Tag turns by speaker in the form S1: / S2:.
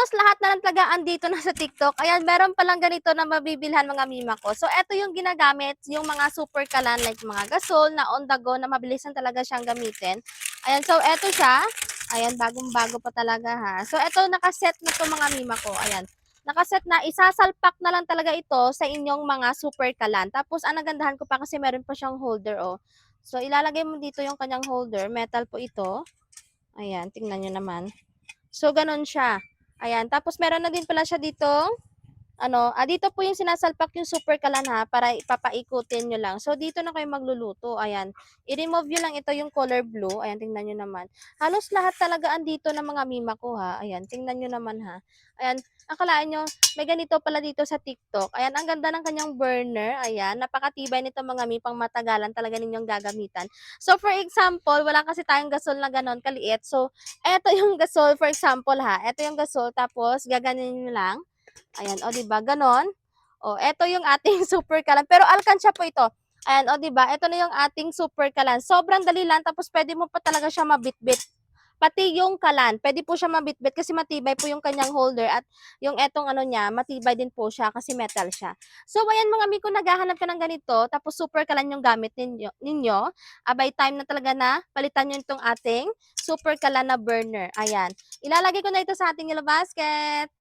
S1: halos lahat na lang talaga andito na sa TikTok. Ayan, meron palang ganito na mabibilhan mga mima ko. So, eto yung ginagamit, yung mga super kalan like mga gasol na on the go na mabilis lang talaga siyang gamitin. Ayan, so eto siya. Ayan, bagong-bago pa talaga ha. So, eto nakaset na to mga mima ko. Ayan, nakaset na, isasalpak na lang talaga ito sa inyong mga super kalan. Tapos, ang nagandahan ko pa kasi meron pa siyang holder, oh. So, ilalagay mo dito yung kanyang holder. Metal po ito. Ayan, tingnan nyo naman. So, ganun siya. Ayan, tapos meron na din pala siya dito, dito po yung sinasalpak yung super kalan ha, para ipapaikutin nyo lang. So, dito na kayo magluluto. Ayan, i-remove nyo lang ito yung color blue. Ayan, tingnan nyo naman. Halos lahat talaga andito ng mga mima ko ha. Ayan, tingnan nyo naman ha. Ayan, akalaan nyo, may ganito pala dito sa TikTok. Ayan, ang ganda ng kanyang burner. Ayan, napakatibay nito mga mi, pang matagalan talaga ninyong gagamitan. So, for example, wala kasi tayong gasol na ganon kaliit. So, eto yung gasol, for example ha. Eto yung gasol, tapos gaganin nyo lang. Ayan, o, diba? Ganon. O, eto yung ating super kalan. Pero alkansya po ito. Ayan, o, diba? Ito na yung ating super kalan. Sobrang dali lang, tapos pwede mo pa talaga siya mabitbit. Pati yung kalan, pwede po siya mabitbit kasi matibay po yung kanyang holder at yung etong niya, matibay din po siya kasi metal siya. So, ayan mga mi, kung naghahanap ka ng ganito, tapos super kalan yung gamit ninyo, abay time na talaga na palitan nyo itong ating super kalan na burner. Ayan. Ilalagay ko na ito sa ating yellow basket.